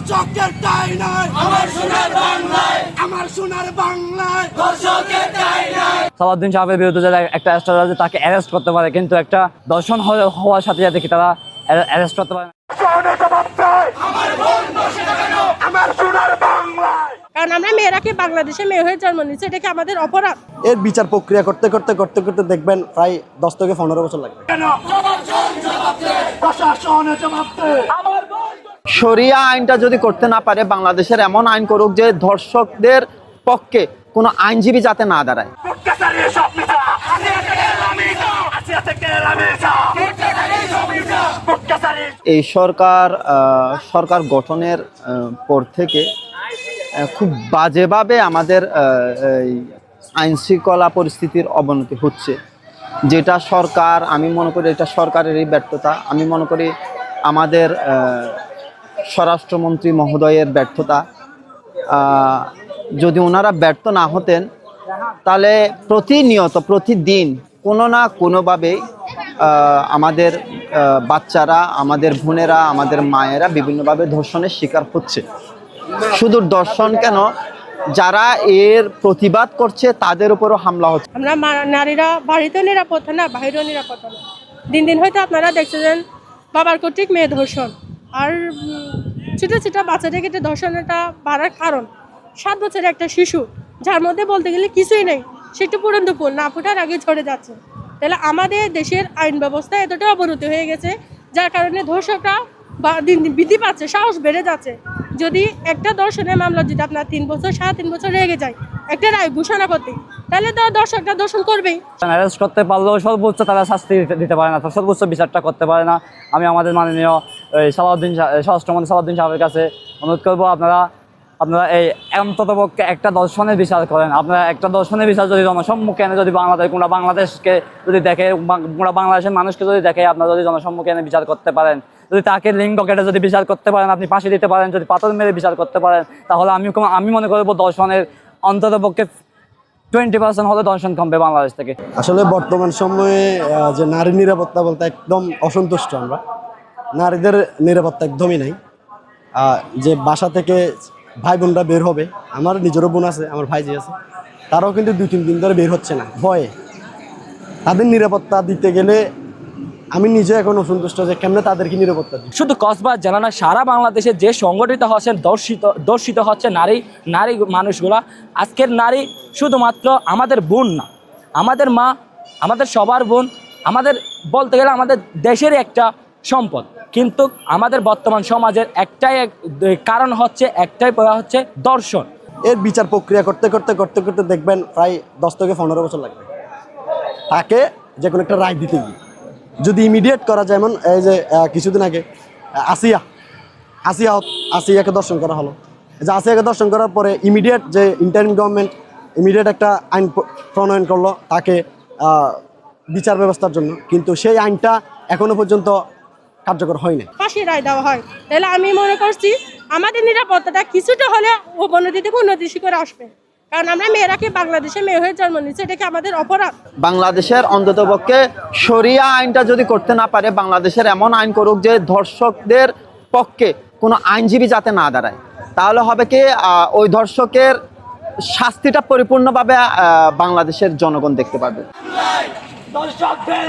দর্শকের ঠাঁই নাই আমার সোনার বাংলায়, আমার সোনার বাংলায় দর্শকের ঠাঁই নাই। সালাউদ্দিন সাহেবের বিরুদ্ধে যারা একটা স্টার আছে তাকে অ্যারেস্ট করতে পারে, কিন্তু একটা দর্শন হওয়ার সাথে সাথে কি তারা অ্যারেস্ট করতে পারে না? আমার বোন বসে কেন আমার সোনার বাংলায়? কারণ আমরা মেয়েরাকে বাংলাদেশে মেয়ে হয়ে জন্ম নিচ্ছি, এটা কি আমাদের অপরাধ? এর বিচার প্রক্রিয়া করতে করতে করতে করতে দেখবেন প্রায় 10 থেকে 15 বছর লাগবে। কেন প্রশাসনের জবাব দেয়। আমার বোন শরিয়া আইনটা যদি করতে না পারে, বাংলাদেশের এমন আইন করুক যে ধর্ষকদের পক্ষে কোনো আইনজীবী যাতে না দাঁড়ায়। এই সরকার গঠনের পর থেকে খুব বাজেভাবে আমাদের আইন শৃঙ্খলা পরিস্থিতির অবনতি হচ্ছে, যেটা সরকার, আমি মনে করি এটা সরকারেরই ব্যর্থতা। আমি মনে করি আমাদের স্বরাষ্ট্রমন্ত্রী মহোদয়ের ব্যর্থতা। যদি ওনারা ব্যর্থ না হতেন তাহলে প্রতিদিন কোনো না কোনোভাবে আমাদের বাচ্চারা, আমাদের বোনেরা, আমাদের মায়েরা বিভিন্নভাবে ধর্ষণের শিকার হচ্ছে। শুধু ধর্ষণ কেন, যারা এর প্রতিবাদ করছে তাদের উপরও হামলা হচ্ছে। আমরা নারীরা বাড়িতে নিরাপদ না, বাইরেও নিরাপদ না। দিন দিন হয়তো আপনারা দেখছেন বাবার কর্তৃক মেয়ে ধর্ষণ, আর ছোট ছোট বাচ্চাদেরকে ধর্ষণটা বাড়ার কারণ 7 বছরের একটা শিশু, যার মধ্যে বলতে গেলে কিছুই নেই, সে একটু পুরন্দপুর না ফোটার আগে ঝরে যাচ্ছে। তাহলে আমাদের দেশের আইন ব্যবস্থা এতটা অবনতি হয়ে গেছে, যার কারণে ধর্ষকরা দিন দিন বৃদ্ধি পাচ্ছে, সাহস বেড়ে যাচ্ছে। যদি একটা ধর্ষণের মামলা যদি আপনার 3 বছর 3.5 বছর লেগে যায় একটা রায় ঘোষণা করতে, তাহলে তো দর্শকরা ধর্ষণ করবেই। অ্যারেস্ট করতে পারলেও সর্বোচ্চ তারা শাস্তি দিতে পারে না, সর্বোচ্চ বিচারটা করতে পারে না। আমি আমাদের মাননীয় স্বরাষ্ট্রমন্ত্রী সালাউদ্দিন সাহেবের কাছে অনুরোধ করবো, আপনারা এই অন্ততপক্ষে একটা দর্শনের বিচার করেন। আপনারা একটা দর্শনের বিচার যদি জনসম্মুখে এনে যদি বাংলাদেশকে যদি দেখে, বাংলাদেশের মানুষকে যদি দেখে, আপনারা যদি জনসম্মুখে এনে বিচার করতে পারেন, যদি তাকে লিঙ্গ কেটে যদি বিচার করতে পারেন, আপনি ফাঁসি দিতে পারেন, যদি পাথর মেরে বিচার করতে পারেন, তাহলে আমি মনে করবো দর্শনের অন্ততপক্ষে 20% হলে দর্শন কমবে বাংলাদেশ থেকে। আসলে বর্তমান সময়ে যে নারী নিরাপত্তা বলতে একদম অসন্তুষ্ট আমরা। নারীদের নিরাপত্তা একদমই নাই। যে বাসা থেকে ভাই বোনরা বের হবে, আমার নিজেরও বোন আছে, আমার ভাইজি আছে, তারাও কিন্তু 2-3 দিন ধরে বের হচ্ছে না ভয়ে। তাদের নিরাপত্তা দিতে গেলে আমি নিজে এখন অসন্তুষ্ট যে কেমনে তাদেরকে নিরাপত্তা দিই। শুধু কসবা জেলা না, সারা বাংলাদেশে যে সংগঠিত হচ্ছেন দর্শিত হচ্ছে নারী মানুষগুলা। আজকের নারী শুধুমাত্র আমাদের বোন না, আমাদের মা, আমাদের সবার বোন, আমাদের বলতে গেলে আমাদের দেশের একটা সম্পদ। কিন্তু আমাদের বর্তমান সমাজের একটাই কারণ হচ্ছে, দর্শন। এর বিচার প্রক্রিয়া করতে করতে করতে করতে দেখবেন প্রায় 10 থেকে 15 বছর লাগবে তাকে যে কোনো একটা রায় দিতে গিয়ে। যদি ইমিডিয়েট করা যায়, যেমন এই যে কিছুদিন আগে আসিয়াকে দর্শন করা হলো, যে আসিয়াকে দর্শন করার পরে ইমিডিয়েট যে ইন্টারিম গভর্নমেন্ট ইমিডিয়েট একটা আইন প্রণয়ন করলো তাকে বিচার ব্যবস্থার জন্য, কিন্তু সেই আইনটা এখনো পর্যন্ত কার্যকর হয়নি। ফাঁসি রায় দেওয়া হয়, তাহলে আমি মনে করছি আমাদের নিরাপত্তাটা কিছুটা হলে অবনতি থেকে উন্নতি শিখরে আসবে। কারণ আমরা মেয়েরাকে বাংলাদেশে মেয়ে হয়ে জন্ম নিচ্ছি, এটা কি আমাদের অপরাধ? বাংলাদেশের অন্ততপক্ষে শরিয়া আইনটা যদি করতে না পারে, বাংলাদেশের এমন আইন করুক যে ধর্ষকদের পক্ষে কোনো আইনজীবী যাতে না দাঁড়ায়, তাহলে হবে কি ওই ধর্ষকের শাস্তিটা পরিপূর্ণভাবে বাংলাদেশের জনগণ দেখতে পাবে। দর্শকদের